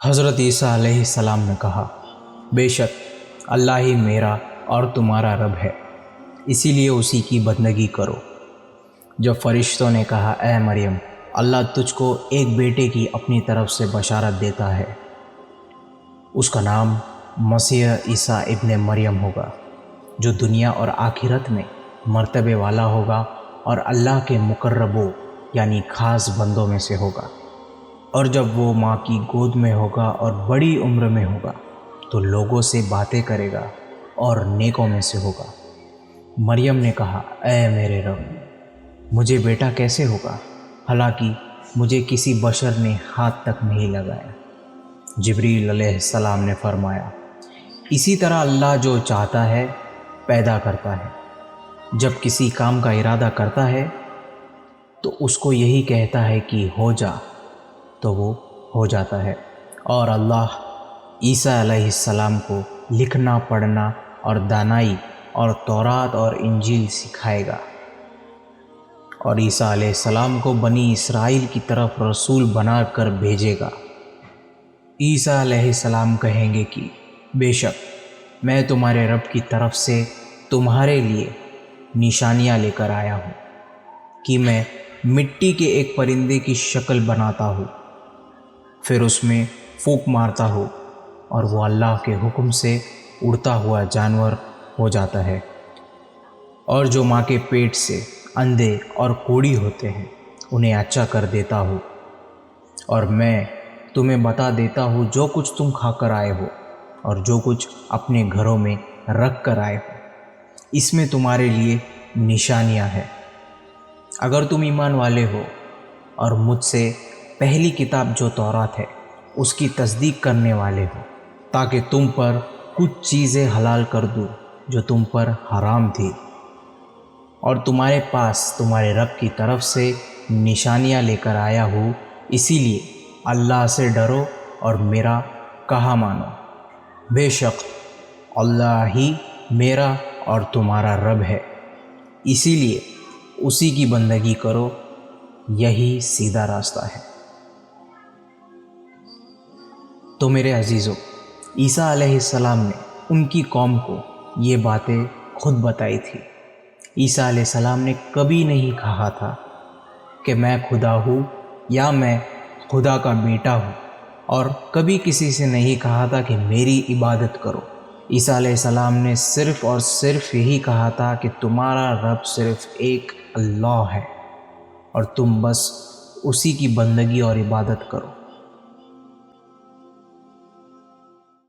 حضرت عیسیٰ علیہ السلام نے کہا، بے شک اللہ ہی میرا اور تمہارا رب ہے، اسی لیے اسی کی بندگی کرو۔ جب فرشتوں نے کہا، اے مریم، اللہ تجھ کو ایک بیٹے کی اپنی طرف سے بشارت دیتا ہے، اس کا نام مسیح عیسیٰ ابن مریم ہوگا، جو دنیا اور آخرت میں مرتبے والا ہوگا اور اللہ کے مقربوں یعنی خاص بندوں میں سے ہوگا۔ اور جب وہ ماں کی گود میں ہوگا اور بڑی عمر میں ہوگا تو لوگوں سے باتیں کرے گا اور نیکوں میں سے ہوگا۔ مریم نے کہا، اے میرے رب، مجھے بیٹا کیسے ہوگا، حالانکہ مجھے کسی بشر نے ہاتھ تک نہیں لگایا۔ جبریل علیہ السلام نے فرمایا، اسی طرح اللہ جو چاہتا ہے پیدا کرتا ہے۔ جب کسی کام کا ارادہ کرتا ہے تو اس کو یہی کہتا ہے کہ ہو جا، تو وہ ہو جاتا ہے۔ اور اللہ عیسیٰ علیہ السلام کو لکھنا، پڑھنا اور دانائی اور تورات اور انجیل سکھائے گا، اور عیسیٰ علیہ السلام کو بنی اسرائیل کی طرف رسول بنا کر بھیجے گا۔ عیسیٰ علیہ السلام کہیں گے کہ بے شک میں تمہارے رب کی طرف سے تمہارے لیے نشانیاں لے کر آیا ہوں کہ میں مٹی کے ایک پرندے کی شکل بناتا ہوں، پھر اس میں پھونک مارتا ہوں اور وہ اللہ کے حکم سے اڑتا ہوا جانور ہو جاتا ہے۔ اور جو ماں کے پیٹ سے اندھے اور کوڑی ہوتے ہیں انہیں اچھا کر دیتا ہوں، اور میں تمہیں بتا دیتا ہوں جو کچھ تم کھا کر آئے ہو اور جو کچھ اپنے گھروں میں رکھ کر آئے ہو، اس میں تمہارے لیے نشانیاں ہیں۔ اگر تم ایمان والے ہو اور مجھ سے پہلی کتاب جو تورات ہے اس کی تصدیق کرنے والے ہو، تاکہ تم پر کچھ چیزیں حلال کر دوں جو تم پر حرام تھی، اور تمہارے پاس تمہارے رب کی طرف سے نشانیاں لے کر آیا ہوں، اسی لیے اللہ سے ڈرو اور میرا کہا مانو۔ بے شک اللہ ہی میرا اور تمہارا رب ہے، اسی لیے اسی کی بندگی کرو، یہی سیدھا راستہ ہے۔ تو میرے عزیزو، عیسیٰ علیہ السلام نے ان کی قوم کو یہ باتیں خود بتائی تھی۔ عیسیٰ علیہ السلام نے کبھی نہیں کہا تھا کہ میں خدا ہوں یا میں خدا کا بیٹا ہوں، اور کبھی کسی سے نہیں کہا تھا کہ میری عبادت کرو۔ عیسیٰ علیہ السلام نے صرف اور صرف یہی کہا تھا کہ تمہارا رب صرف ایک اللہ ہے اور تم بس اسی کی بندگی اور عبادت کرو۔